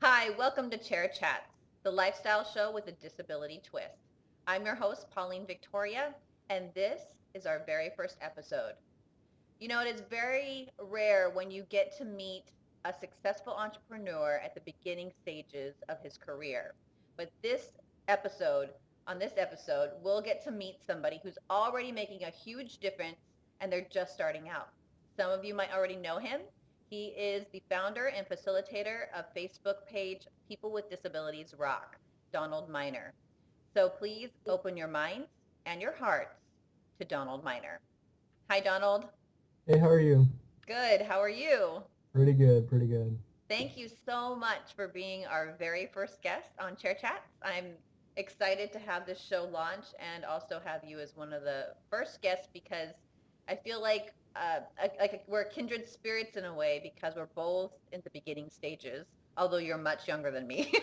Hi, welcome to Chair Chats, the lifestyle show with a disability twist. I'm your host, Pauline Victoria, and this is our very first episode. You know, it is very rare when you get to meet a successful entrepreneur at the beginning stages of his career. But episode, on this episode, we'll get to meet somebody who's already making a huge difference and they're just starting out. Some of you might already know him. He is the founder and facilitator of Facebook page People with Disabilities Rock, Donald Miner. So please open your minds and your hearts to Donald Miner. Hi, Donald. Hey, how are you? Good. How are you? Pretty good, pretty good. Thank you so much for being our very first guest on Chair Chats. I'm excited to have this show launch and also have you as one of the first guests because I feel like we're kindred spirits in a way because we're both in the beginning stages, although you're much younger than me.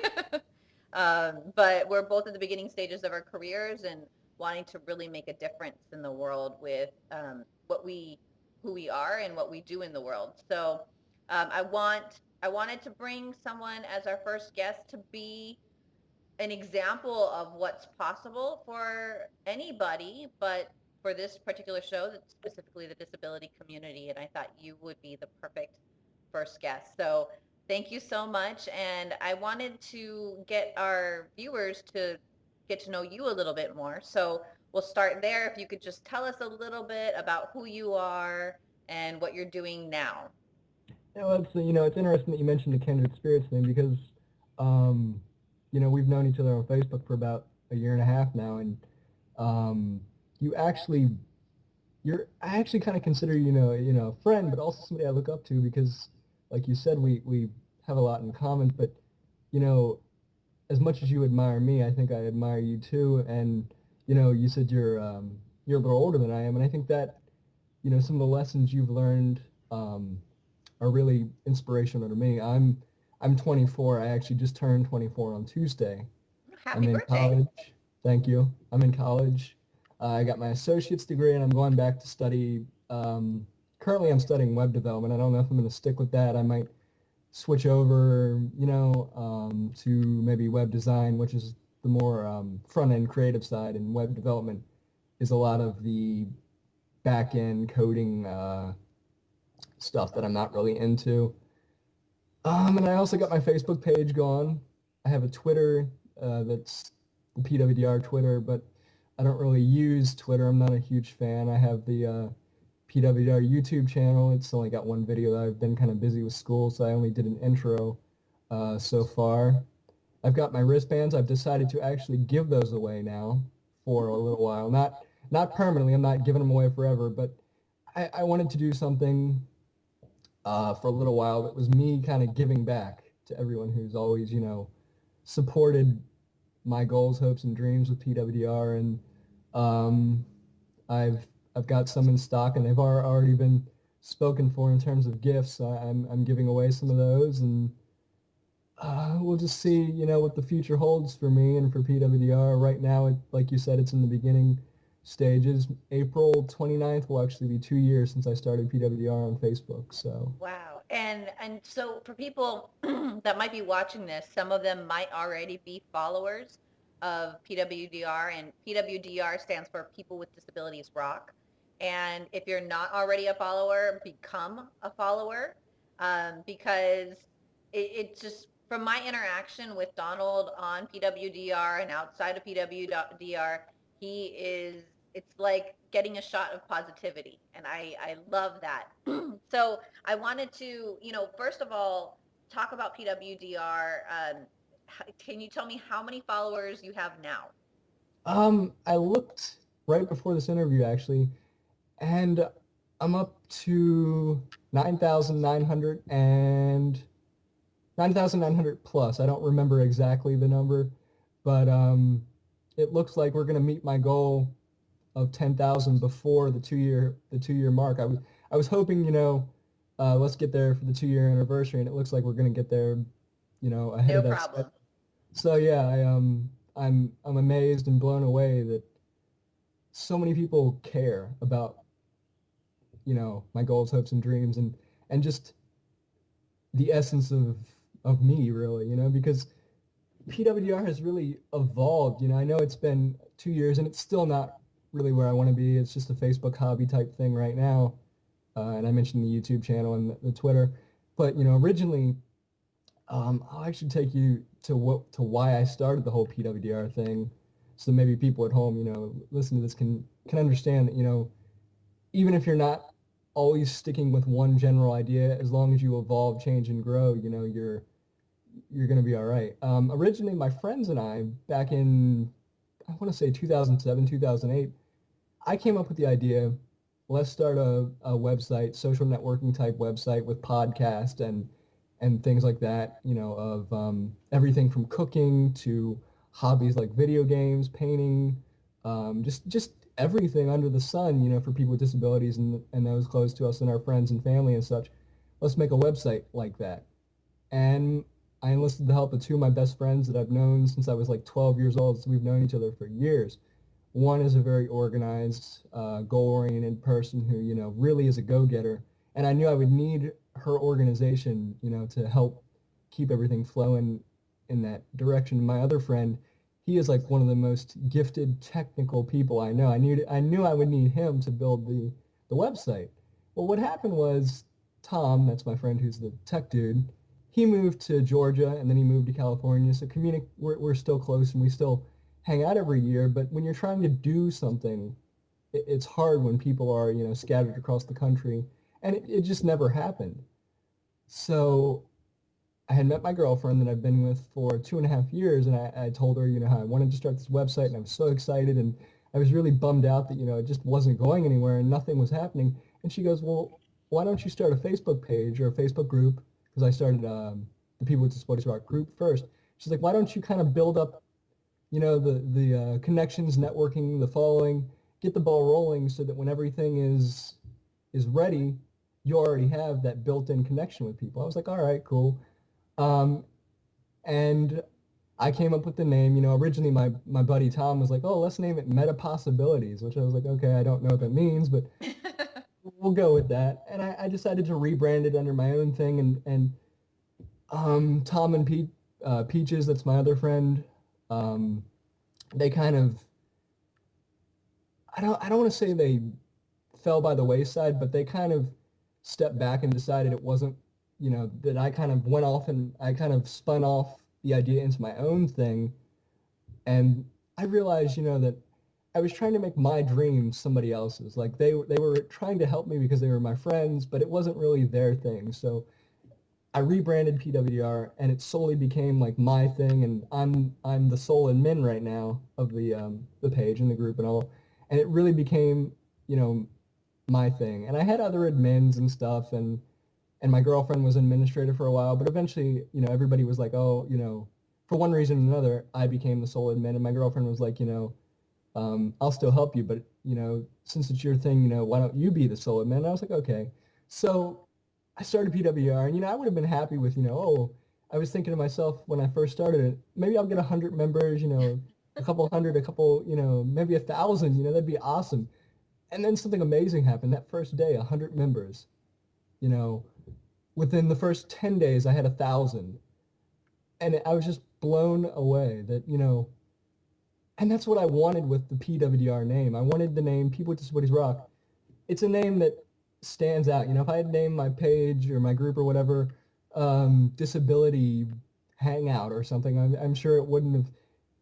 But we're both at the beginning stages of our careers and wanting to really make a difference in the world with who we are and what we do in the world. So I wanted to bring someone as our first guest to be an example of what's possible for anybody, but for this particular show, that's specifically the disability community, and I thought you would be the perfect first guest. So thank you so much, and I wanted to get our viewers to get to know you a little bit more. So we'll start there. If you could just tell us a little bit about who you are and what you're doing now. Yeah, well, it's interesting that you mentioned the kindred spirits thing because, um, we've known each other on Facebook for about a year and a half now, and um, you actually, I actually kind of consider a friend, but also somebody I look up to because, like you said, we have a lot in common. But you know, as much as you admire me, I think I admire you too. And you said you're a little older than I am, and I think that some of the lessons you've learned. Are really inspirational to me. I'm 24. I actually just turned 24 on Tuesday. I'm Happy in birthday. college. Thank you. I'm in college. I got my associate's degree, and I'm going back to study. Currently, I'm studying web development. I don't know if I'm going to stick with that. I might switch over, to maybe web design, which is the more front-end creative side, and web development is a lot of the back-end coding stuff that I'm not really into. And I also got my Facebook page going. I have a Twitter that's the PWDR Twitter, but I don't really use Twitter. I'm not a huge fan. I have the PWDR YouTube channel. It's only got one video. I've been kind of busy with school, so I only did an intro so far. I've got my wristbands. I've decided to actually give those away now for a little while. Not permanently. I'm not giving them away forever, but I wanted to do something for a little while. It was me kind of giving back to everyone who's always, supported my goals, hopes, and dreams with PWDR, and um, I've I've got some in stock, and they've already been spoken for in terms of gifts. So I'm giving away some of those, and we'll just see, what the future holds for me and for PWDR. Right now, like you said, it's in the beginning stages. April 29th will actually be 2 years since I started PWDR on Facebook. So. Wow. And so for people that might be watching this, some of them might already be followers of PWDR, and PWDR stands for People with Disabilities Rock. And if you're not already a follower, become a follower, because it just from my interaction with Donald on PWDR and outside of PWDR, he is it's like getting a shot of positivity, and I love that. So I wanted to, first of all, talk about PWDR. Can you tell me how many followers you have now? I looked right before this interview actually, and I'm up to 9,900 and 9,900 plus. I don't remember exactly the number, but it looks like we're gonna meet my goal of 10,000 before the 2 year mark. I was hoping, let's get there for the 2 year anniversary, and it looks like we're gonna get there, ahead No of that schedule. problem. So yeah, I'm amazed and blown away that so many people care about my goals, hopes, and dreams, and just the essence of of me, really, because PWR has really evolved. I know it's been 2 years and it's still not really where I want to be. It's just a Facebook hobby type thing right now. And I mentioned the YouTube channel and the Twitter. But, originally, I'll actually take you to why I started the whole PWR thing. So maybe people at home, listen to this can understand that, even if you're not always sticking with one general idea, as long as you evolve, change, and grow, you're going to be all right. Originally, my friends and I, back in, I want to say 2007, 2008, I came up with the idea, let's start a website, social networking type website with podcast and things like that, of everything from cooking to hobbies like video games, painting, just everything under the sun, for people with disabilities and those close to us and our friends and family and such. Let's make a website like that. And I enlisted the help of two of my best friends that I've known since I was like 12 years old. So we've known each other for years. One is a very organized, goal-oriented person who, really is a go-getter. And I knew I would need her organization, to help keep everything flowing in that direction. My other friend, he is like one of the most gifted technical people I know. I knew I would need him to build the website. Well, what happened was Tom, that's my friend who's the tech dude, he moved to Georgia and then he moved to California. So we're still close and we still hang out every year. But when you're trying to do something, it's hard when people are, scattered across the country. And it just never happened. So I had met my girlfriend that I've been with for 2.5 years, and I told her, how I wanted to start this website, and I was so excited, and I was really bummed out that, it just wasn't going anywhere and nothing was happening. And she goes, well, why don't you start a Facebook page or a Facebook group? Because I started the People with Disabilities Rock group first. She's like, why don't you kind of build up, the connections, networking, the following, get the ball rolling so that when everything is ready, you already have that built-in connection with people. I was like, all right, cool. Um, and I came up with the name. Originally my buddy Tom was like, oh, let's name it Meta Possibilities, which I was like, okay, I don't know what that means, but we'll go with that. And I decided to rebrand it under my own thing. And Tom and Peaches, that's my other friend, um, they kind of, I don't want to say they fell by the wayside, but they kind of stepped back and decided it wasn't, that I kind of went off and I kind of spun off the idea into my own thing. And I realized, that I was trying to make my dream somebody else's. Like they were trying to help me because they were my friends, but it wasn't really their thing. So I rebranded PWR and it solely became like my thing, and I'm the sole admin right now of the page and the group and all. And it really became, my thing. And I had other admins and stuff, and my girlfriend was an administrator for a while, but eventually, everybody was like, oh, for one reason or another, I became the sole admin, and my girlfriend was like, I'll still help you, but, since it's your thing, why don't you be the sole admin? And I was like, okay. So I started PWR, and, I would have been happy with, oh, I was thinking to myself when I first started it, maybe I'll get 100 members, a couple hundred, a couple, maybe 1,000, that'd be awesome. And then something amazing happened that first day, 100 members, you know, within the first 10 days, I had 1,000. And I was just blown away that, and that's what I wanted with the PWR name. I wanted the name People with Disabilities Rock. It's a name that stands out. If I had named my page or my group or whatever, Disability Hangout or something, I'm sure it wouldn't have.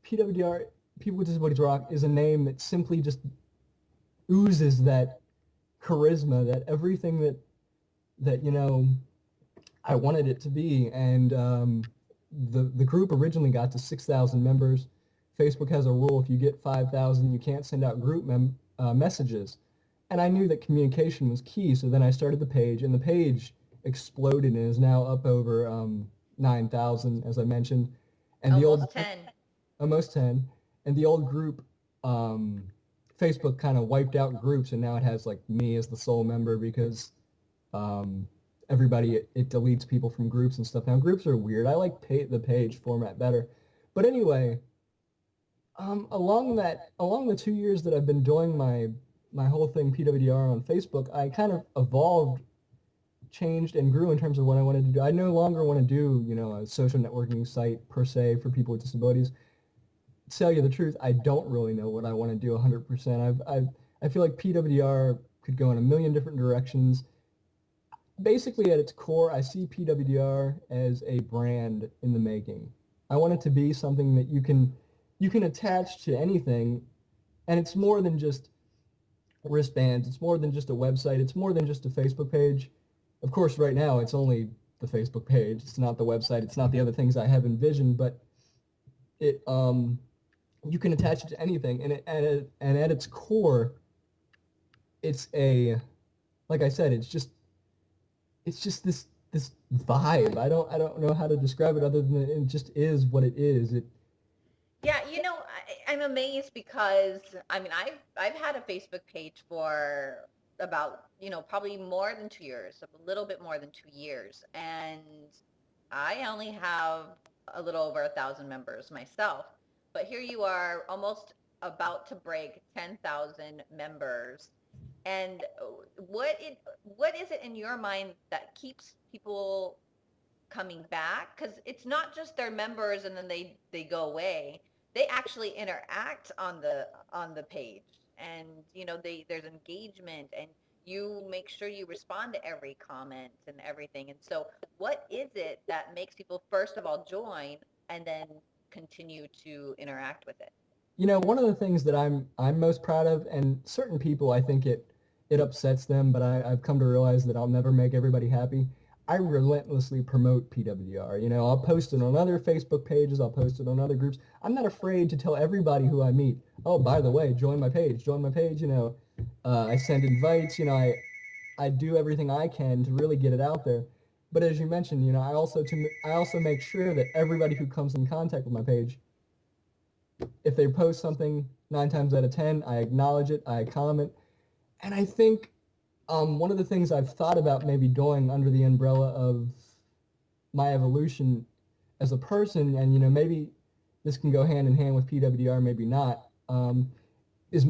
PWR, People with Disabilities Rock, is a name that simply just oozes that charisma, that everything that I wanted it to be. And the group originally got to 6,000 members. Facebook has a rule: if you get 5,000, you can't send out group messages. And I knew that communication was key, so then I started the page, and the page exploded and is now up over 9,000, as I mentioned. And the old Almost 10. almost 10, and the old group, um, Facebook kind of wiped out groups, and now it has like me as the sole member because um, everybody it deletes people from groups and stuff. Now groups are weird. I like the page format better. But anyway, along the 2 years that I've been doing my whole thing PWDR on Facebook, I kind of evolved changed and grew in terms of what I wanted to do. I no longer want to do, a social networking site per se for people with disabilities. To tell you the truth, I don't really know what I want to do 100%. I feel like PWR could go in a million different directions. Basically, at its core, I see PWR as a brand in the making. I want it to be something that you can attach to anything, and it's more than just wristbands. It's more than just a website. It's more than just a Facebook page. Of course, right now it's only the Facebook page. It's not the website. It's not the other things I have envisioned. But it you can attach it to anything, and at its core, it's a like I said, it's just this vibe. I don't know how to describe it other than it just is what it is. Yeah, I'm amazed because I mean I've had a Facebook page for about, probably more than 2 years, a little bit more than 2 years. And I only have a little over 1,000 members myself. But here you are almost about to break 10,000 members. And what is it in your mind that keeps people coming back? Because it's not just their members and then they go away. They actually interact on the page, and there's engagement, and you make sure you respond to every comment and everything. And so what is it that makes people first of all join and then continue to interact with it? One of the things that I'm most proud of, and certain people I think it upsets them, but I've come to realize that I'll never make everybody happy. I relentlessly promote PWR. I'll post it on other Facebook pages. I'll post it on other groups. I'm not afraid to tell everybody who I meet, oh, by the way, join my page. Join my page. I send invites. I do everything I can to really get it out there. But as you mentioned, I also make sure that everybody who comes in contact with my page, if they post something, 9 times out of 10, I acknowledge it, I comment. And I think one of the things I've thought about maybe doing under the umbrella of my evolution as a person, and maybe this can go hand in hand with PWR, maybe not, is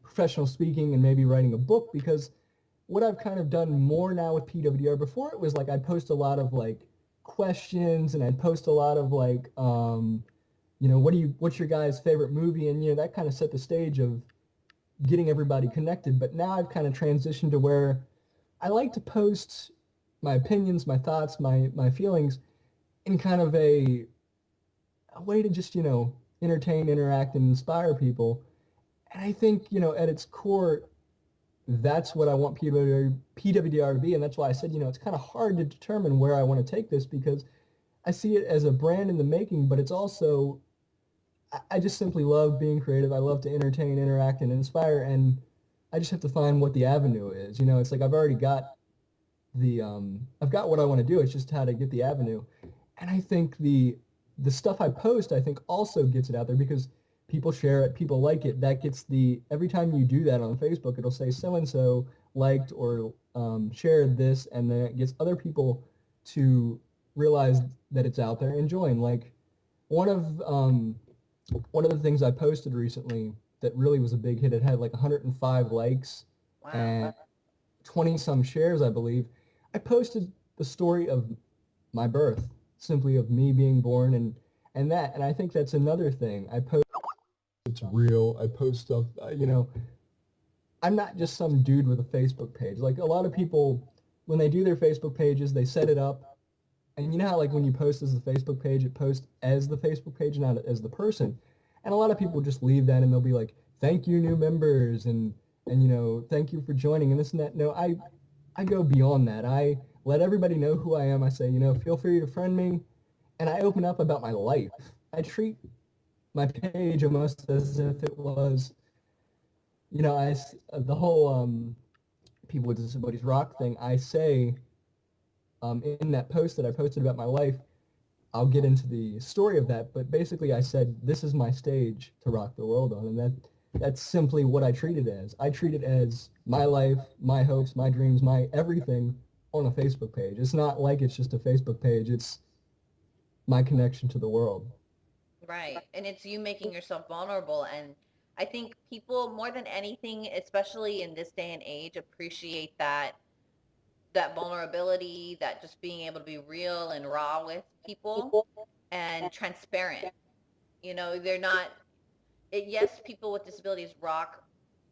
professional speaking and maybe writing a book. Because what I've kind of done more now with PWR, before it was like I'd post a lot of like questions, and I'd post a lot of like what's your guy's favorite movie, and that kind of set the stage of getting everybody connected. But now I've kind of transitioned to where I like to post my opinions, my thoughts, my feelings in kind of a way to just entertain, interact, and inspire people. And I think at its core, that's what I want PWR to be, and that's why I said it's kind of hard to determine where I want to take this, because I see it as a brand in the making, but it's also I just simply love being creative. I love to entertain, interact, and inspire, and I just have to find what the avenue is. It's like I've already got I've got what I want to do. It's just how to get the avenue. And I think the stuff I post, I think also gets it out there, because people share it, people like it. That gets every time you do that on Facebook, it'll say so and so liked or shared this, and then it gets other people to realize that it's out there and join. Like one of um, one of the things I posted recently that really was a big hit. It had like 105 likes Wow. and 20 some shares, I believe. I posted the story of my birth, simply of me being born, and I think that's another thing. I post it's real. I post stuff. I'm not just some dude with a Facebook page. Like a lot of people, when they do their Facebook pages, they set it up, and you know how like when you post as the Facebook page, it posts as the Facebook page, not as the person. And a lot of people just leave that and they'll be like, "Thank you, new members," and "Thank you for joining," and this and that. No, I go beyond that. I let everybody know who I am. I say, feel free to friend me, and I open up about my life. I treat my page almost as if it was, the whole people with disabilities rock thing. I say in that post that I posted about my life, I'll get into the story of that, but basically I said this is my stage to rock the world on, and that's simply what I treat it as. I treat it as my life, my hopes, my dreams, my everything on a Facebook page. It's not like it's just a Facebook page. It's my connection to the world. Right. And it's you making yourself vulnerable. And I think people more than anything, especially in this day and age, appreciate that that vulnerability, that just being able to be real and raw with people and transparent. They're not, yes, people with disabilities rock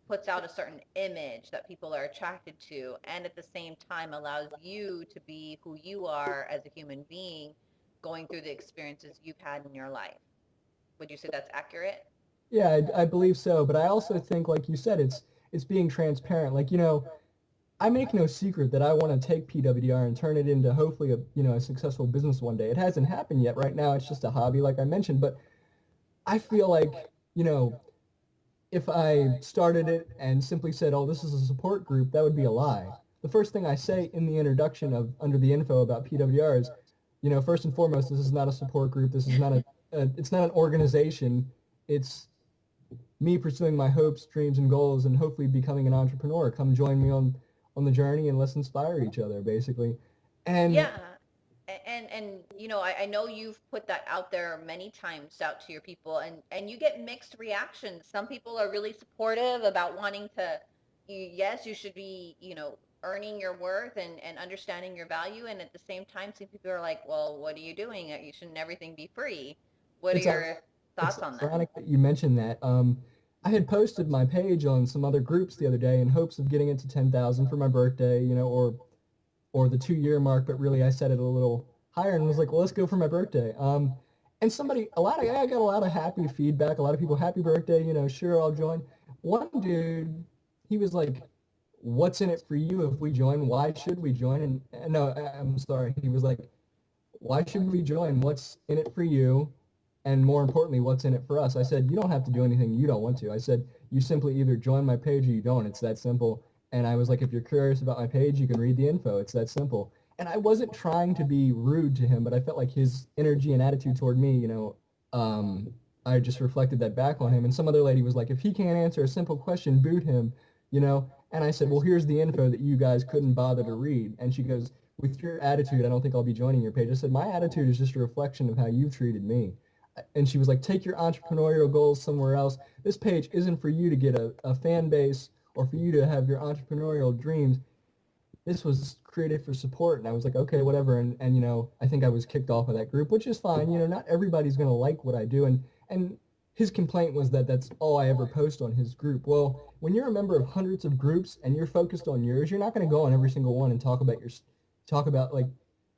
puts out a certain image that people are attracted to, and at the same time allows you to be who you are as a human being going through the experiences you've had in your life. Would you say that's accurate? Yeah, I believe so. But I also think, like you said, it's being transparent. Like, I make no secret that I want to take PWR and turn it into hopefully a successful business one day. It hasn't happened yet. Right now, it's just a hobby, like I mentioned. But I feel like, if I started it and simply said, "Oh, this is a support group," that would be a lie. The first thing I say in the introduction of under the info about PWR is, first and foremost, this is not a support group. This is not it's not an organization. It's me pursuing my hopes, dreams, and goals, and hopefully becoming an entrepreneur. Come join me on the journey and let's inspire each other, basically. And Yeah. And I know you've put that out there many times out to your people, and you get mixed reactions. Some people are really supportive about wanting to, yes, you should be, earning your worth and understanding your value. And at the same time, some people are like, well, what are you doing? You shouldn't everything be free? What are it's your it's thoughts on that? ironic that you mentioned that. I had posted my page on some other groups the other day in hopes of getting it to 10,000 for my birthday, or the 2 year mark, but really I set it a little higher and was like, well, let's go for my birthday. And I got a lot of happy feedback. A lot of people, happy birthday, sure, I'll join. One dude, he was like, what's in it for you if we join? Why should we join? And no, I'm sorry. He was like, why should we join? What's in it for you? And more importantly, what's in it for us? I said, you don't have to do anything you don't want to. I said, you simply either join my page or you don't. It's that simple. And I was like, if you're curious about my page, you can read the info. It's that simple. And I wasn't trying to be rude to him, but I felt like his energy and attitude toward me, um, I just reflected that back on him. And some other lady was like, if he can't answer a simple question, boot him. And I said, well, here's the info that you guys couldn't bother to read. And she goes, with your attitude, I don't think I'll be joining your page. I said, my attitude is just a reflection of how you've treated me. And she was like, take your entrepreneurial goals somewhere else. This page isn't for you to get a fan base or for you to have your entrepreneurial dreams. This was created for support. And I was like, okay, whatever. And I think I was kicked off of that group, which is fine. Not everybody's going to like what I do. And his complaint was that that's all I ever post on his group. Well, when you're a member of hundreds of groups and you're focused on yours, you're not going to go on every single one and talk about like,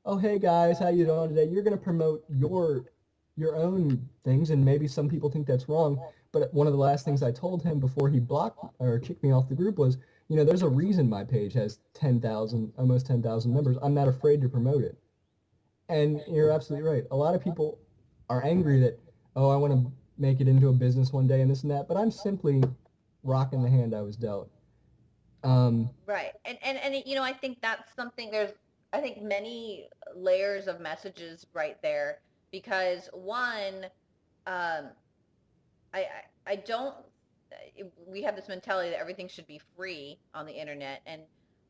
oh, hey guys, how you doing today? You're going to promote your own things, and maybe some people think that's wrong. But one of the last things I told him before he blocked or kicked me off the group was, there's a reason my page has 10,000, almost 10,000 members. I'm not afraid to promote it. And you're absolutely right. A lot of people are angry that, oh, I want to make it into a business one day and this and that, but I'm simply rocking the hand I was dealt. Um, Right. And I think that's something, I think many layers of messages right there, because one, um I don't, we have this mentality that everything should be free on the internet, and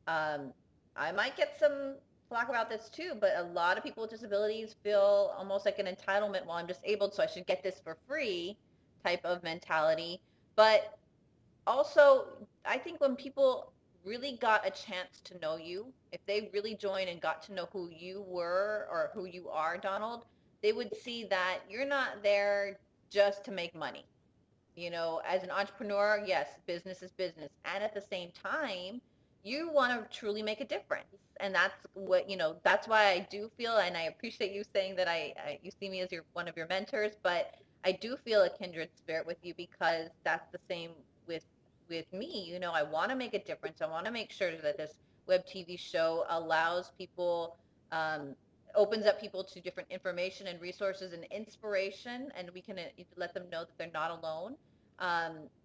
um I might get some flack about this too, but a lot of people with disabilities feel almost like an entitlement, well, I'm disabled, so I should get this for free type of mentality. But also, I think when people really got a chance to know you, if they really joined and got to know who you were or who you are, Donald, they would see that you're not there just to make money. As an entrepreneur, yes, business is business. And at the same time, you want to truly make a difference. And that's what, that's why I do feel, and I appreciate you saying that you see me as one of your mentors, but I do feel a kindred spirit with you, because that's the same with me. I want to make a difference. I want to make sure that this web TV show allows people, um, opens up people to different information and resources and inspiration, and we can let them know that they're not alone,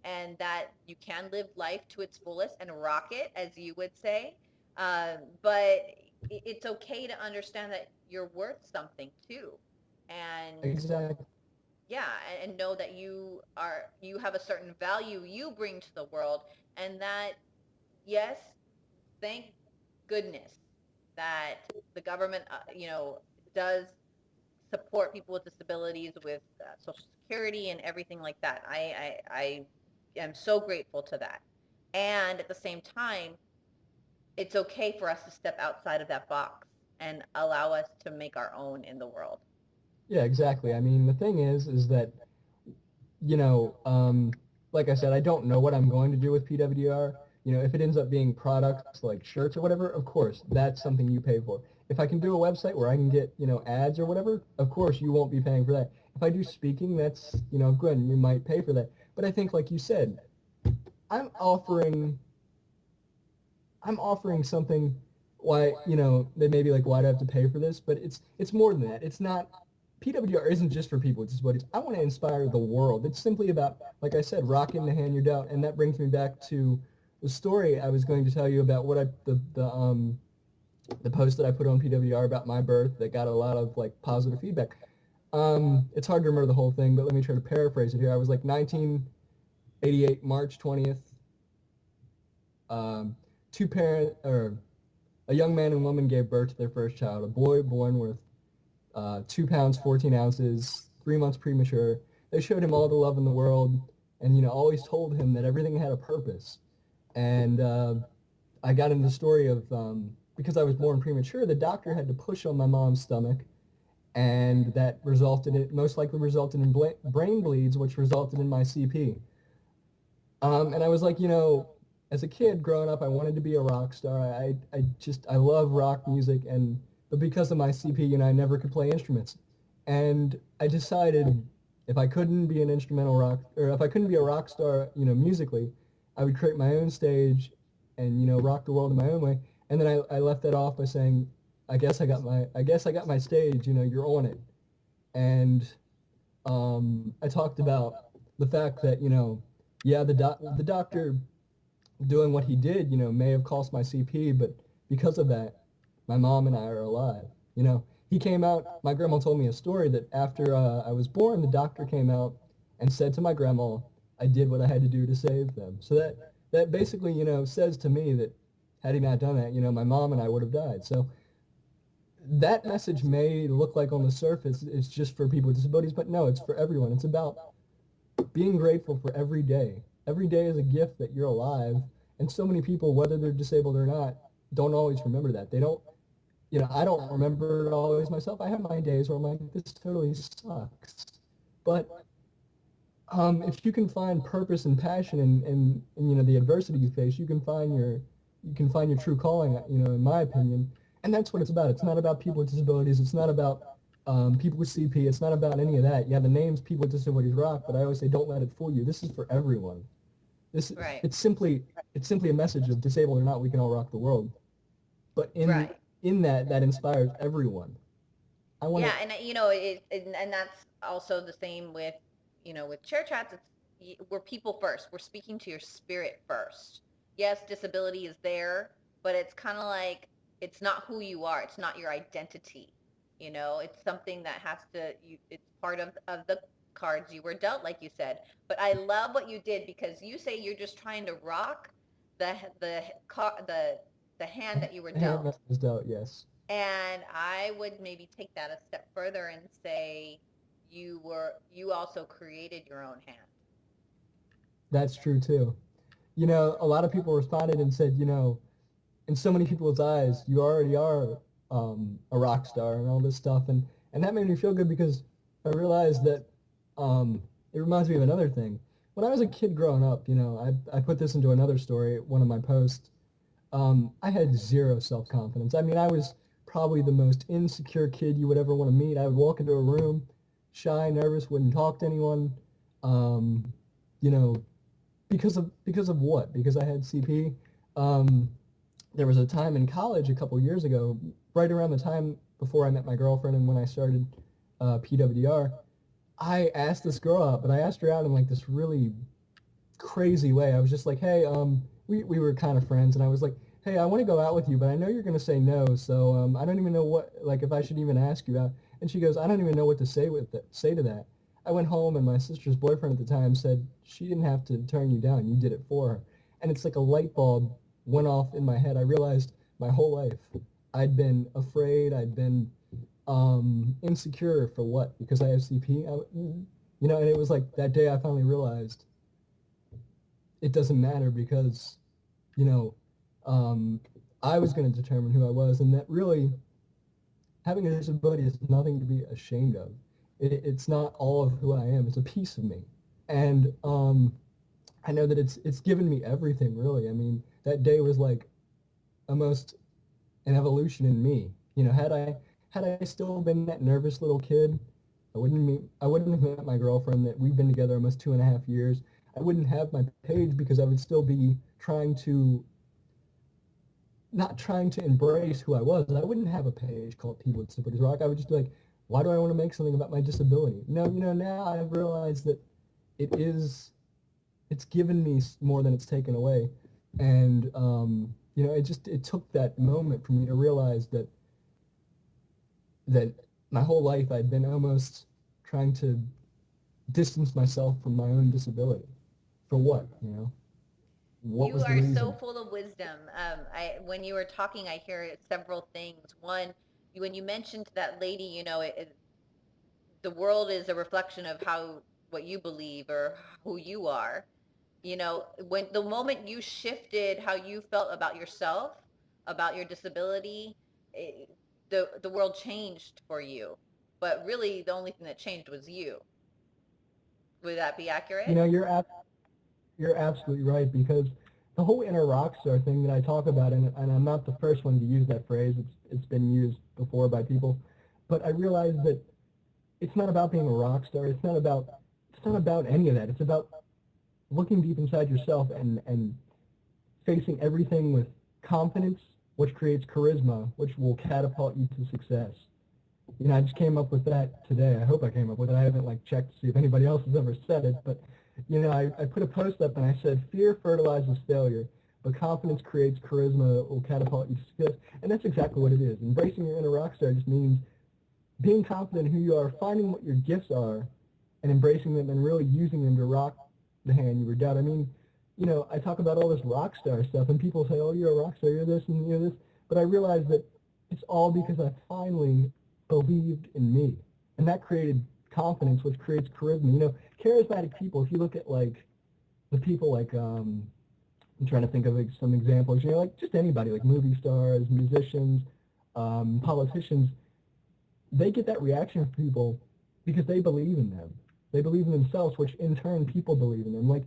and that you can live life to its fullest and rock it, as you would say. But it's okay to understand that you're worth something too, and exactly. yeah, and know that you have a certain value you bring to the world, and that, yes, thank goodness that the government, does support people with disabilities with Social Security and everything like that. I am so grateful to that. And at the same time, it's okay for us to step outside of that box and allow us to make our own in the world. Yeah, exactly. I mean, the thing is that you know, like I said, I don't know what I'm going to do with PWR. You know, if it ends up being products like shirts or whatever, of course, that's something you pay for. If I can do a website where I can get, ads or whatever, of course you won't be paying for that. If I do speaking, that's, good, you might pay for that. But I think, like you said, I'm offering I'm offering something why, they may be like, why do I have to pay for this? But it's more than that. It's not PWR isn't just for people with disabilities. I want to inspire the world. It's simply about, like I said, rocking the hand you're dealt. And that brings me back to the story I was going to tell you about what the post that I put on PWR about my birth that got a lot of like positive feedback. It's hard to remember the whole thing, but let me try to paraphrase it here. I was like 1988, March 20th. Um, two parent or A young man and woman gave birth to their first child, a boy born with 2 pounds 14 ounces, 3 months premature. They showed him all the love in the world, and always told him that everything had a purpose. And I got into the story of because I was born premature, the doctor had to push on my mom's stomach, and that most likely resulted in brain bleeds, which resulted in my CP. And I was like, as a kid growing up, I wanted to be a rock star. I love rock music, but because of my CP, I never could play instruments. And I decided if I couldn't be an instrumental rock, or if I couldn't be a rock star, musically, I would create my own stage and, rock the world in my own way. And then I left that off by saying, I guess I got my stage, you're on it. And I talked about the fact that, yeah, the doctor doing what he did, may have cost my CP, but because of that, my mom and I are alive. He came out. My grandma told me a story that after I was born, the doctor came out and said to my grandma, "I did what I had to do to save them." So that basically, says to me that had he not done that, my mom and I would have died. So that message may look like on the surface it's just for people with disabilities, but no, it's for everyone. It's about being grateful for every day. Every day is a gift that you're alive. And so many people, whether they're disabled or not, don't always remember that. They don't, I don't remember it always myself. I have my days where I'm like, this totally sucks. But if you can find purpose and passion in the adversity you face, you can find your true calling. In my opinion, and that's what it's about. It's not about people with disabilities. It's not about people with CP. It's not about any of that. Yeah, the name's People with Disabilities Rock, but I always say don't let it fool you. This is for everyone. This Right. it's simply a message of disabled or not, we can all rock the world. But Right. in that inspires everyone. I want Yeah, to. and and that's also the same with, with chair chats. We're people first. We're speaking to your spirit first. Yes, disability is there, but it's kind of like it's not who you are. It's not your identity. It's something that has to it's part of the cards you were dealt, like you said. But I love what you did because you say you're just trying to rock the hand that you were The hand dealt. is dealt. Yes, And I would maybe take that a step further and say you also created your own hand. that's true too. A lot of people responded and said, in so many people's eyes, you already are a rock star and all this stuff, and that made me feel good because I realized that it reminds me of another thing. When I was a kid growing up, I put this into another story, one of my posts. I had zero self-confidence. I mean, I was probably the most insecure kid you would ever want to meet. I would walk into a room, shy, nervous, wouldn't talk to anyone. Um, you know, because of what? Because I had CP. Um, there was a time in college a couple years ago, right around the time before I met my girlfriend and when I started PWR. I asked this girl out, but I asked her out in like this really crazy way. I was just like, hey, we were kind of friends, and I was like, hey, I want to go out with you, but I know you're gonna say no, so I don't even know like, if I should even ask you out. And she goes, I don't even know what to say to that. I went home, and my sister's boyfriend at the time said she didn't have to turn you down, you did it for her. And it's like a light bulb went off in my head. I realized my whole life I'd been afraid, I'd been insecure for what? Because I have CP. And it was like that day I finally realized it doesn't matter because you know um, I was going to determine who I was, and that really having a disability is nothing to be ashamed of. It's not all of who I am. It's a piece of me, and I know that it's given me everything. Really, I mean, that day was like almost an evolution in me. You know, had I still been that nervous little kid, I wouldn't have met my girlfriend that we've been together almost 2.5 years. I wouldn't have my page because I would still be trying to not trying to embrace who I was. I wouldn't have a page called People with Disabilities Rock. I would just be like, why do I want to make something about my disability? No, now I've realized that it is it's given me more than it's taken away, and it took that moment for me to realize that my whole life I'd been almost trying to distance myself from my own disability. For what? What You was the are so reason? full of wisdom. When you were talking, I hear several things. One, when you mentioned to that lady, the world is a reflection of how what you believe or who you are. When the moment you shifted how you felt about yourself, about your disability, it, the world changed for you. But really, the only thing that changed was you. Would that be You accurate? know, you're absolutely right because the whole inner rock star thing that I talk about, and I'm not the first one to use that phrase. It's been used before by people, but I realized that it's not about being a rock star. It's not about any of that. It's about looking deep inside yourself and facing everything with confidence, which creates charisma, which will catapult you to success. I just came up with that today. I hope I came up with it. I haven't like checked to see if anybody else has ever said it, but I put a post up and I said, fear fertilizes failure, but confidence creates charisma that will catapult you to success. And that's exactly what it is. Embracing your inner rock star just means being confident in who you are, finding what your gifts are, and embracing them and really using them to rock the hand you were dealt. I mean, I talk about all this rock star stuff, and people say, "Oh, you're a rock star, you're this and you're this," but I realize that it's all because I finally believed in me, and that created confidence, which creates charisma. Charismatic people. If you look at like the people like I'm trying to think of like some examples. Like just anybody, like movie stars, musicians, politicians, they get that reaction from people because they believe in them. They believe in themselves, which in turn people believe in them. Like,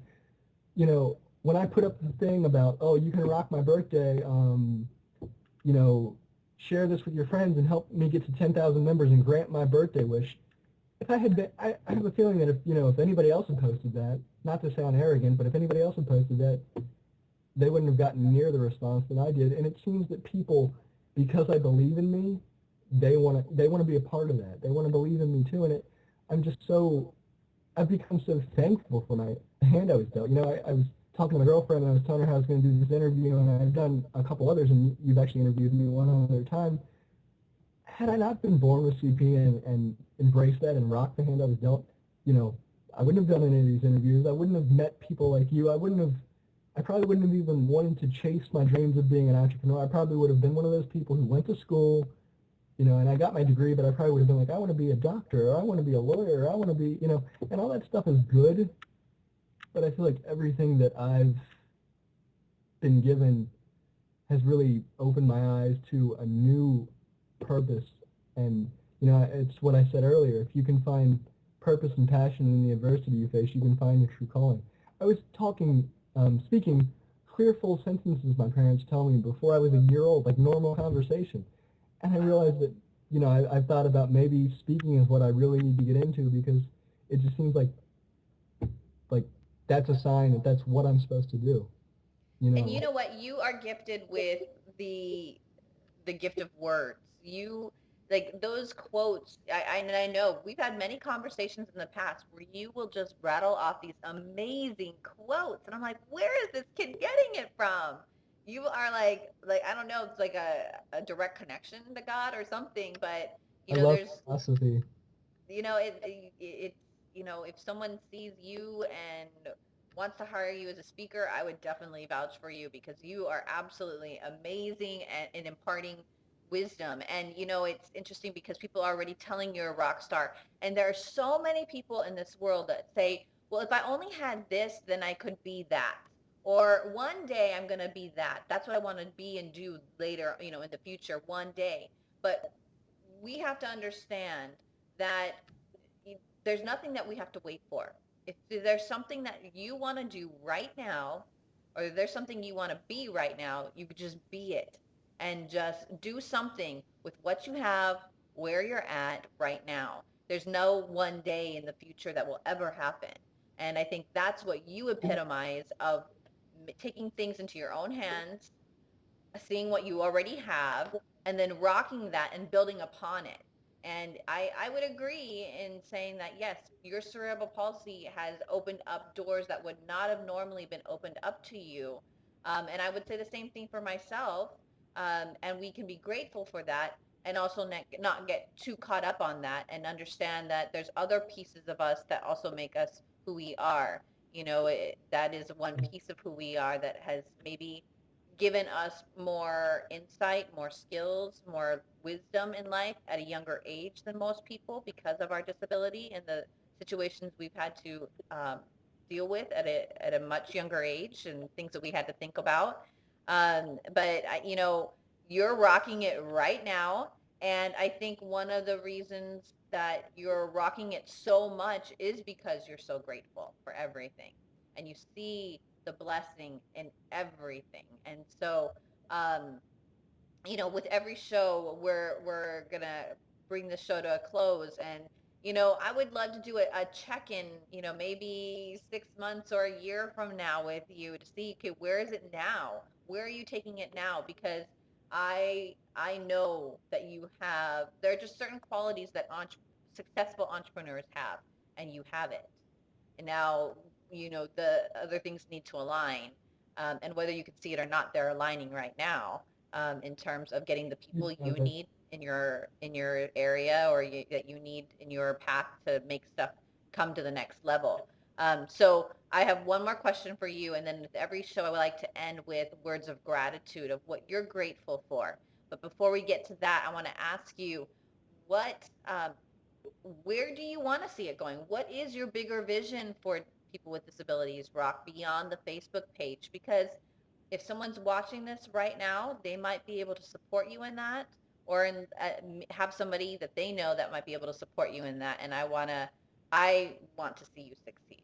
when I put up the thing about, oh, you can rock my birthday, you know, share this with your friends and help me get to 10,000 members and grant my birthday wish. If I had been, I have a feeling that if anybody else had posted that, not to sound arrogant, but if anybody else had posted that, they wouldn't have gotten near the response that I did. And it seems that people, because I believe in me, they want to be a part of that. They want to believe in me too. And I'm just so I've become so thankful for my hand I was dealt. I was talking to my girlfriend and I was telling her how I was going to do this interview, and I've done a couple others, and you've actually interviewed me one other time. Had I not been born with CP and embraced that and rocked the hand I was dealt, you know, I wouldn't have done any of these interviews. I wouldn't have met people like you. I probably wouldn't have even wanted to chase my dreams of being an entrepreneur. I probably would have been one of those people who went to school, and I got my degree, but I probably would have been like, I want to be a doctor, or I want to be a lawyer, or I want to be, and all that stuff is good, but I feel like everything that I've been given has really opened my eyes to a new purpose. And, it's what I said earlier. If you can find purpose and passion in the adversity you face, you can find your true calling. I was speaking clear, full sentences my parents tell me before I was a year old, like normal conversation. And I Wow. realized that, I've thought about maybe speaking is what I really need to get into because it just seems like that's a sign that that's what I'm supposed to do. You And you know, know what? You are gifted with the the gift of words. You like those quotes. I know we've had many conversations in the past where you will just rattle off these amazing quotes, and I'm like, where is this kid getting it from? You are like I don't know, it's like a direct connection to God or something, but I love there's philosophy. it's if someone sees you and wants to hire you as a speaker, I would definitely vouch for you because you are absolutely amazing in imparting wisdom. And it's interesting because people are already telling you're a rock star, and there are so many people in this world that say, well, if I only had this, then I could be that, Or one day I'm going to be that. That's what I want to be and do later, in the future, one day. But we have to understand that there's nothing that we have to wait for. If there's something that you want to do right now, or there's something you want to be right now, you could just be it and just do something with what you have, where you're at right now. There's no one day in the future that will ever happen. And I think that's what you epitomize of taking things into your own hands, seeing what you already have, and then rocking that and building upon it. And I would agree in saying that, yes, your cerebral palsy has opened up doors that would not have normally been opened up to you. And I would say the same thing for myself. And we can be grateful for that, and also not get too caught up on that, and understand that there's other pieces of us that also make us who we are. That is one piece of who we are that has maybe given us more insight, more skills, more wisdom in life at a younger age than most people because of our disability and the situations we've had to deal with at a much younger age, and things that we had to think about. But you're rocking it right now. And I think one of the reasons that you're rocking it so much is because you're so grateful for everything, and you see the blessing in everything. And so, um, with every show, we're gonna bring the show to a close. And I would love to do a check-in, maybe 6 months or a year from now with you, to see, okay, where is it now? Where are you taking it now? Because I know that there are just certain qualities that successful entrepreneurs have, and you have it. And now, the other things need to align. And whether you can see it or not, they're aligning right now, in terms of getting the people Yeah, you need in your area, or that you need in your path to make stuff come to the next level. So I have one more question for you, and then with every show, I would like to end with words of gratitude of what you're grateful for. But before we get to that, I want to ask you, what where do you want to see it going? What is your bigger vision for People with Disabilities Rock beyond the Facebook page? Because if someone's watching this right now, they might be able to support you in that, or have somebody that they know that might be able to support you in that. And I want to see you succeed.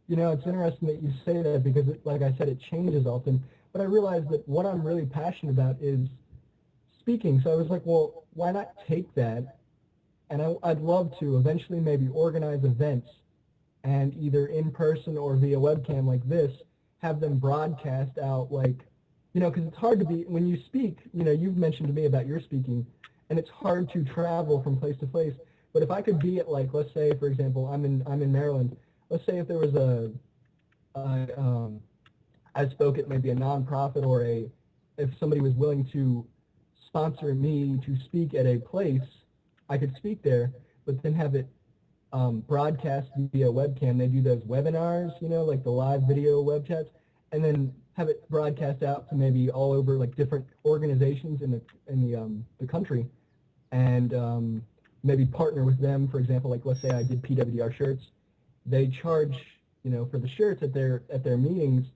It's interesting that you say that because, like I said, it changes often. But I realized that what I'm really passionate about is speaking. So I was like, well, why not take that? And I'd love to eventually maybe organize events and either in person or via webcam like this, have them broadcast out like, because it's hard to be, when you speak, you've mentioned to me about your speaking, and it's hard to travel from place to place. But if I could be at, like, let's say, for example, I'm in Maryland. Let's say if there was a I spoke at maybe a nonprofit, or if somebody was willing to sponsor me to speak at a place, I could speak there, but then have it broadcast via webcam. They do those webinars, like the live video web chats, and then have it broadcast out to maybe all over, like, different organizations in the country, and maybe partner with them. For example, like, let's say I did PWDR shirts, they charge, for the shirts at their meetings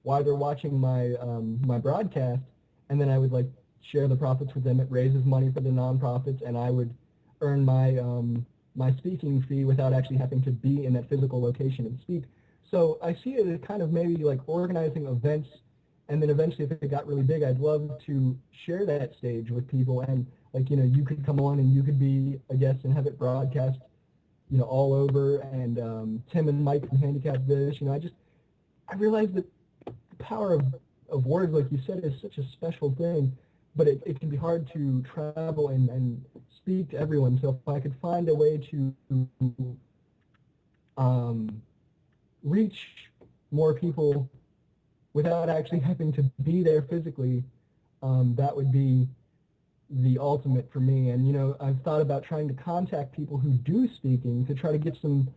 while they're watching my broadcast, and then I would, like, share the profits with them. It raises money for the nonprofits, and I would earn my speaking fee without actually having to be in that physical location and speak. So I see it as kind of maybe like organizing events, and then eventually, if it got really big, I'd love to share that stage with people, and, like, you could come on and you could be a guest and have it broadcast, all over. And Tim and Mike from Handicap Vish, I realized that the power of words, like you said, is such a special thing, but it can be hard to travel and speak to everyone. So if I could find a way to um, reach more people without actually having to be there physically, that would be the ultimate for me. And, I've thought about trying to contact people who do speaking to try to get some,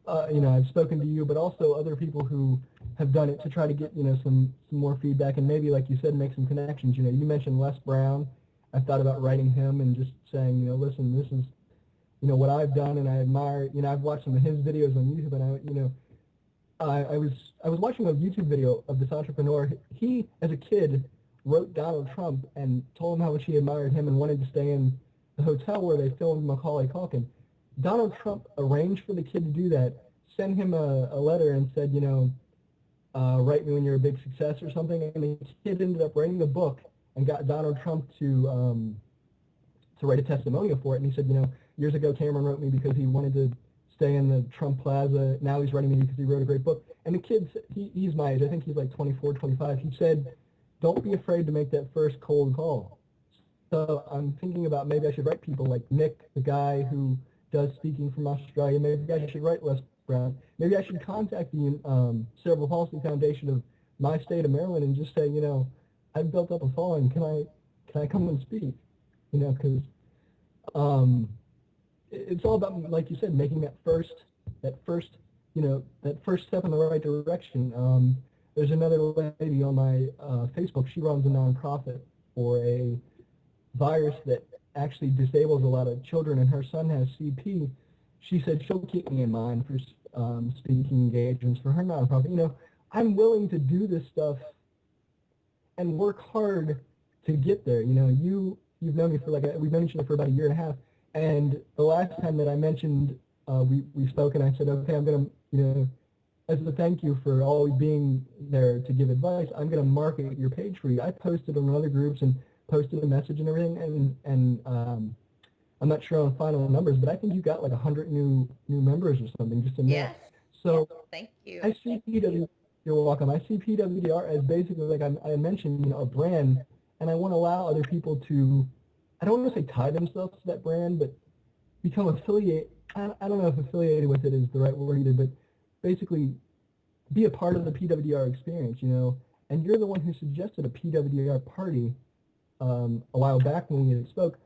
I've spoken to you, but also other people who have done it, to try to get, some more feedback, and maybe, like you said, make some connections. You mentioned Les Brown. I've thought about writing him and just saying, listen, this is, what I've done, and I admire, I've watched some of his videos on YouTube, and I was watching a YouTube video of this entrepreneur. He, as a kid, wrote Donald Trump and told him how much he admired him and wanted to stay in the hotel where they filmed Macaulay Culkin. Donald Trump arranged for the kid to do that, sent him a letter and said, write me when you're a big success or something. And the kid ended up writing a book and got Donald Trump to write a testimonial for it. And he said, years ago Cameron wrote me because he wanted to stay in the Trump Plaza. Now he's writing me because he wrote a great book. And the kid, he's my age. I think he's like 24, 25. He said, don't be afraid to make that first cold call. So I'm thinking about maybe I should write people like Nick, the guy who does speaking from Australia. Maybe I should write Les Brown. Maybe I should contact the Cerebral Palsy Foundation of my state of Maryland and just say, I've built up a following. Can I come and speak? Because um, it's all about, like you said, making that first, that first step in the right direction. There's another lady on my Facebook. She runs a nonprofit for a virus that actually disables a lot of children, and her son has CP. She said she'll keep me in mind for speaking engagements for her nonprofit. I'm willing to do this stuff and work hard to get there. You've known me for we've known each other for about a year and a half, and the last time that I mentioned we spoke, and I said, okay, I'm gonna as a thank you for always being there to give advice, I'm gonna market your page for you. I posted on other groups and posted a message and everything, and I'm not sure on final numbers, but I think you got like 100 new members or something just in there. Yes. So Thank you. I see PW. You're welcome. I see PWDR as basically, like I mentioned, a brand, and I want to allow other people to, I don't want to say tie themselves to that brand, but become affiliate. I don't know if affiliated with it is the right word either, but basically be a part of the PWDR experience, And you're the one who suggested a PWDR party a while back when we spoke.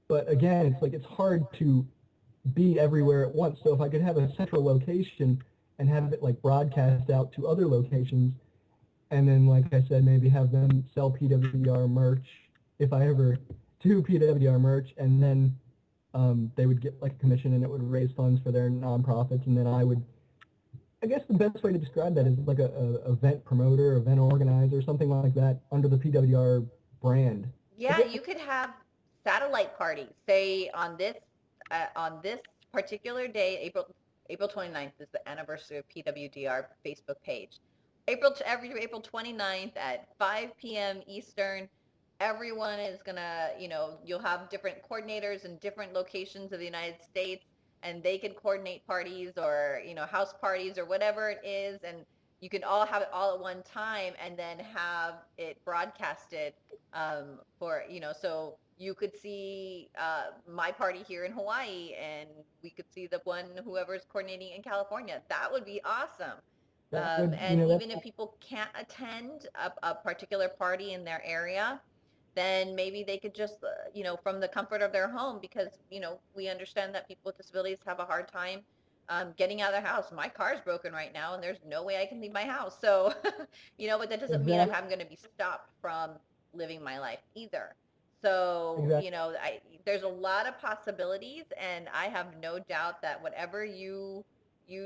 But again, it's hard to be everywhere at once. So if I could have a central location and have it like broadcast out to other locations, and then like I said, maybe have them sell PWDR merch if I ever do PWDR merch, and then they would get like a commission and it would raise funds for their nonprofits, and then I guess the best way to describe that is like a event promoter, event organizer, something like that under the PWR brand. Yeah, you could have satellite parties. Say on this particular day, April 29th is the anniversary of PWDR Facebook page. Every April 29th at 5 p.m. Eastern, everyone is gonna, you'll have different coordinators in different locations of the United States, and they can coordinate parties or, house parties or whatever it is, and you can all have it all at one time and then have it broadcasted for, so you could see my party here in Hawaii, and we could see the one whoever's coordinating in California. That would be awesome. That would, And even if people can't attend a particular party in their area, then maybe they could just, from the comfort of their home, because, we understand that people with disabilities have a hard time getting out of their house. My car's broken right now, and there's no way I can leave my house. So, but that doesn't mean exactly, I'm going to be stopped from living my life either. So, exactly. there's a lot of possibilities, and I have no doubt that whatever you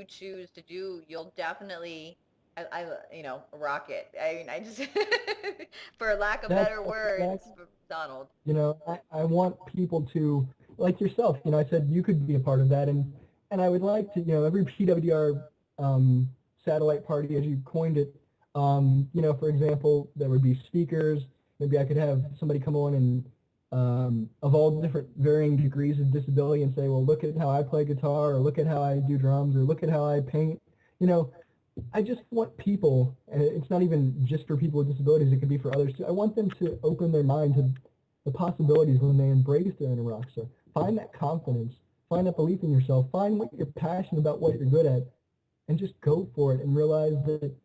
choose to do, you'll definitely, rock it. I mean, I just, for lack of better That's words, exactly. Donald. I want people to, like yourself, I said you could be a part of that, and I would like to, every PWR satellite party, as you coined it, for example, there would be speakers. Maybe I could have somebody come on and of all different varying degrees of disability and say, well, look at how I play guitar, or look at how I do drums, or look at how I paint. You know, I just want people, and it's not even just for people with disabilities, it could be for others too. I want them to open their mind to the possibilities when they embrace their inner rock star. Find that confidence, find that belief in yourself, find what you're passionate about, what you're good at, and just go for it and realize that,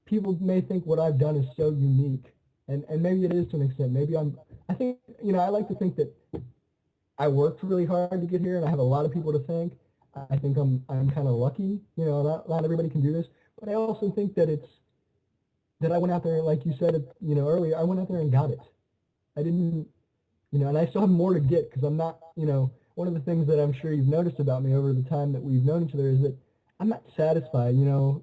people may think what I've done is so unique. And maybe it is to an extent. I think, I like to think that I worked really hard to get here and I have a lot of people to thank. I think I'm kind of lucky, not everybody can do this, but I also think that that I went out there, like you said, earlier, I went out there and got it. I didn't, and I still have more to get because I'm not, one of the things that I'm sure you've noticed about me over the time that we've known each other is that I'm not satisfied,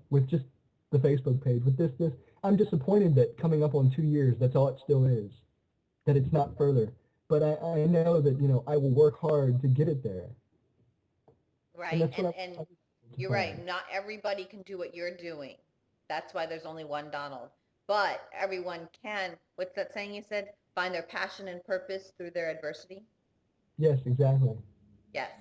with just the Facebook page. With this, I'm disappointed that coming up on 2 years, that's all it still is. That it's not further. But I know that, I will work hard to get it there. And Right. that's what And I to you're right. find. Not everybody can do what you're doing. That's why there's only one Donald. But everyone can, what's that saying you said? Find their passion and purpose through their adversity. Yes, exactly. Yes.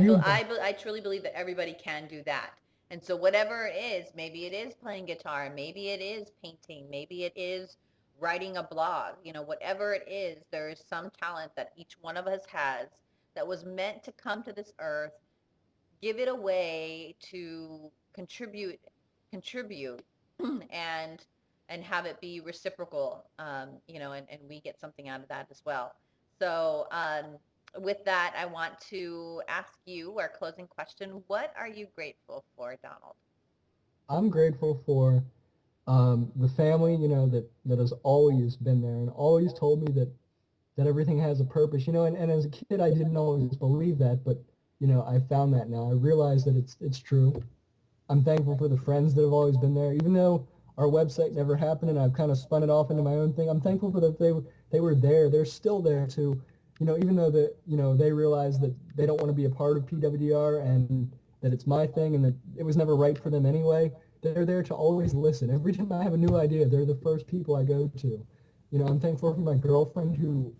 You've I truly believe that everybody can do that. And so whatever it is, maybe it is playing guitar, maybe it is painting, maybe it is writing a blog, whatever it is, there is some talent that each one of us has that was meant to come to this earth, give it away to contribute and have it be reciprocal, and we get something out of that as well. So with that, I want to ask you our closing question. What are you grateful for, Donald? I'm grateful for the family, that has always been there and always told me that everything has a purpose, and as a kid I didn't always believe that, but I found that now. I realize that it's true. I'm thankful for the friends that have always been there, even though our website never happened and I've kind of spun it off into my own thing. I'm thankful for that they were there. They're still there too, even though that they realize that they don't want to be a part of PWR and that it's my thing and that it was never right for them anyway. They're there to always listen. Every time I have a new idea, they're the first people I go to. I'm thankful for my girlfriend who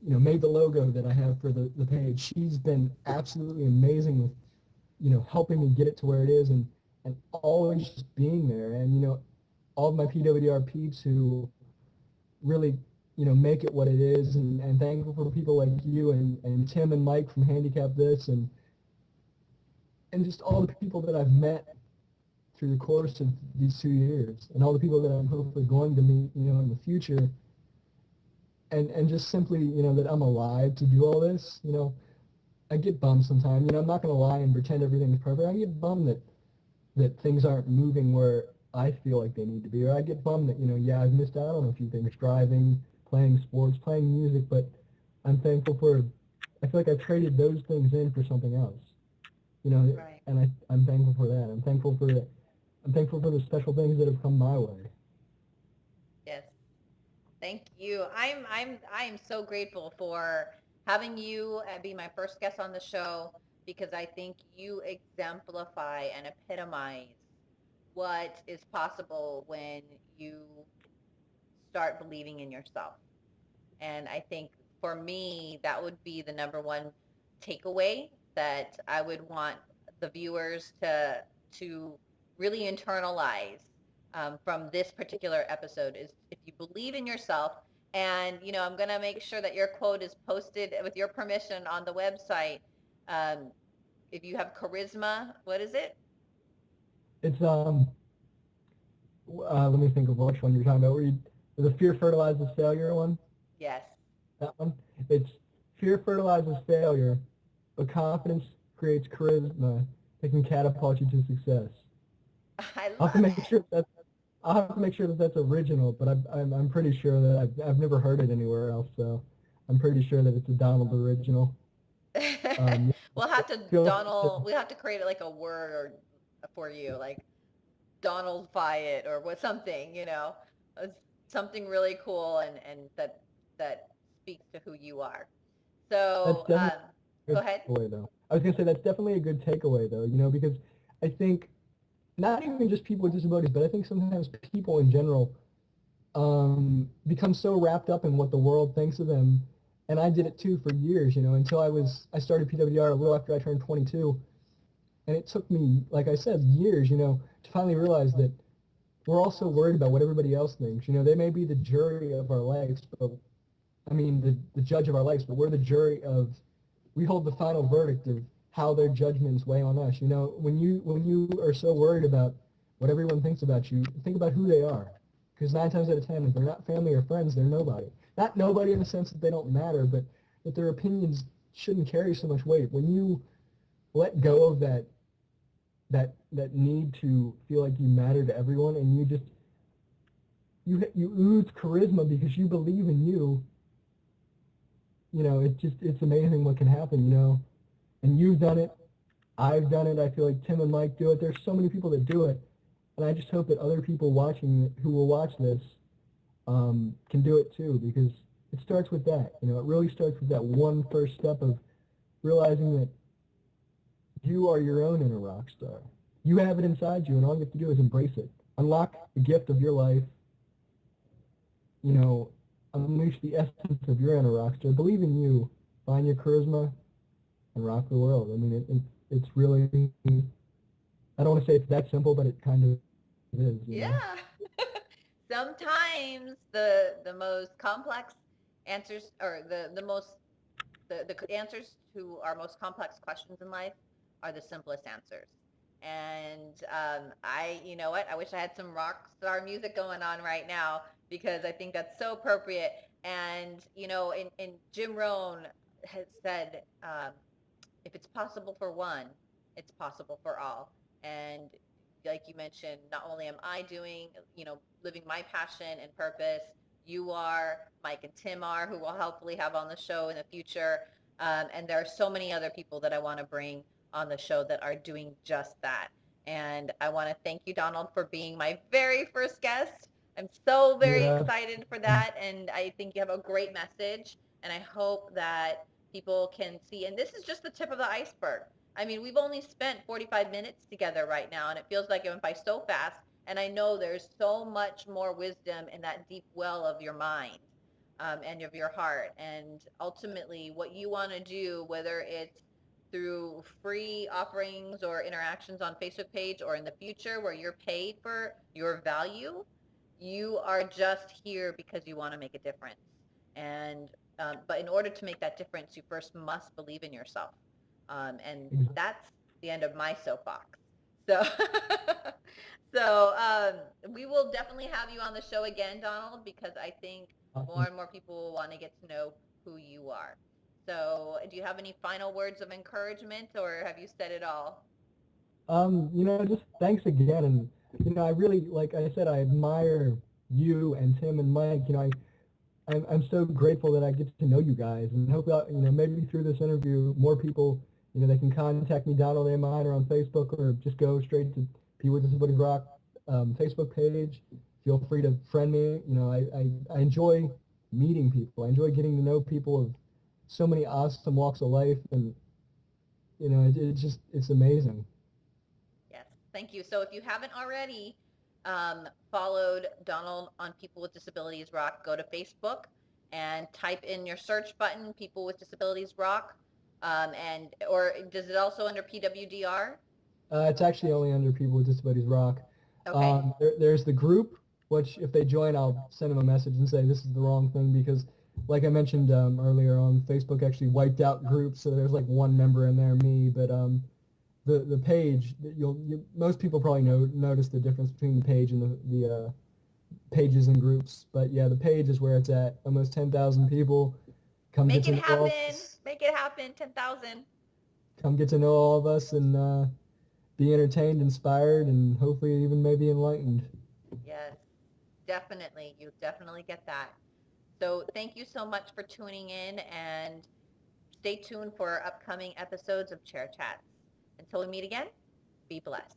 made the logo that I have for the page. She's been absolutely amazing with helping me get it to where it is and always just being there. And, all of my PWR peeps who really, make it what it is. And thankful for people like you and Tim and Mike from Handicap This and just all the people that I've met through the course of these 2 years and all the people that I'm hopefully going to meet, in the future. And just simply, that I'm alive to do all this, I get bummed sometimes. I'm not going to lie and pretend everything's perfect. I get bummed that things aren't moving where I feel like they need to be. Or I get bummed that, yeah, I've missed out on a few things, driving, playing sports, playing music, but I'm thankful for, I feel like I've traded those things in for something else, Right. and I'm thankful for that. I'm thankful for the special things that have come my way. Yes. Thank you. I'm so grateful for having you be my first guest on the show because I think you exemplify and epitomize what is possible when you start believing in yourself. And I think for me, that would be the number one takeaway that I would want the viewers to really internalize from this particular episode is if you believe in yourself. And I'm gonna make sure that your quote is posted with your permission on the website. Um, if you have charisma, what is it? It's let me think of which one you're talking about. Where the fear fertilizes failure one? Yes. That one? It's fear fertilizes failure, but confidence creates charisma that can catapult you to success. I I'll have to love make it. sure that I'll have to make sure that that's original, but I'm pretty sure that I've never heard it anywhere else, so I'm pretty sure that it's a Donald original. We'll have to Feel free to, Donald. We have to create like a word or for you, like Donaldify it or what something. Uh, something really cool and that speaks to who you are. that's So definitely a go good ahead. takeaway, though. I was gonna say that's definitely a good takeaway, though. Because I think not even just people with disabilities, but I think sometimes people in general become so wrapped up in what the world thinks of them. And I did it too for years, until I started PWR a little after I turned 22. And it took me, like I said, years, to finally realize that we're also worried about what everybody else thinks. They may be the jury of our lives, but I mean, the judge of our lives, but we're the jury of, we hold the final verdict of how their judgments weigh on us. When you are so worried about what everyone thinks about you, think about who they are. Because 9 times out of 10, if they're not family or friends, they're nobody. Not nobody in the sense that they don't matter, but that their opinions shouldn't carry so much weight. When you let go of that need to feel like you matter to everyone, and you just you ooze charisma because you believe in you, it's amazing what can happen, and you've done it. I've done it. I feel like Tim and Mike do it. There's so many people that do it, and I just hope that other people watching who will watch this can do it too, because it starts with that. You know, it really starts with that one first step of realizing that you are your own inner rock star. You have it inside you, and all you have to do is embrace it. Unlock the gift of your life. You know, unleash the essence of your inner rock star. Believe in you. Find your charisma and rock the world. I mean, it's really. I don't want to say it's that simple, but it kind of is. You know. Yeah. Sometimes the most complex answers, or the most the answers to our most complex questions in life are the simplest answers. And you know what? I wish I had some rock star music going on right now, because I think that's so appropriate. And you know, in Jim Rohn has said, if it's possible for one, it's possible for all. And like you mentioned, not only am I doing, you know, living my passion and purpose, you are, Mike and Tim are, who we'll hopefully have on the show in the future. And there are so many other people that I want to bring on the show that are doing just that. And I want to thank you, Donald, for being my very first guest. I'm so very Yeah. excited for that. And I think you have a great message. And I hope that people can see. And this is just the tip of the iceberg. I mean, we've only spent 45 minutes together right now, and it feels like it went by so fast. And I know there's so much more wisdom in that deep well of your mind, and of your heart. And ultimately, what you want to do, whether it's through free offerings or interactions on Facebook page, or in the future where you're paid for your value, you are just here because you want to make a difference. And but in order to make that difference, you first must believe in yourself. And that's the end of my soapbox. So, we will definitely have you on the show again, Donald, because I think more Awesome. and more people will want to get to know who you are. So, do you have any final words of encouragement, or have you said it all? Just thanks again, and I really, like I said, I admire you and Tim and Mike. I'm so grateful that I get to know you guys, and hope that, maybe through this interview, more people, they can contact me, Donald A. Miner, on Facebook, or just go straight to People with Disabilities Rock Facebook page. Feel free to friend me. I enjoy meeting people. I enjoy getting to know people of so many awesome walks of life, and it's amazing. Yes, thank you. So if you haven't already followed Donald on People with Disabilities Rock, go to Facebook and type in your search button, People with Disabilities Rock. And or does it also under PWDR? It's actually only under People with Disabilities Rock. Okay. There's the group, which if they join, I'll send them a message and say this is the wrong thing, because, like I mentioned earlier on, Facebook actually wiped out groups, so there's like one member in there, me. But the page, most people probably notice the difference between the page and the pages and groups. But yeah, the page is where it's at. Almost 10,000 people. Come get Make to it know all of happen. us. Make it happen. 10,000. Come get to know all of us, and be entertained, inspired, and hopefully even maybe enlightened. Yes, definitely. You definitely get that. So thank you so much for tuning in, and stay tuned for upcoming episodes of Chair Chats. Until we meet again, be blessed.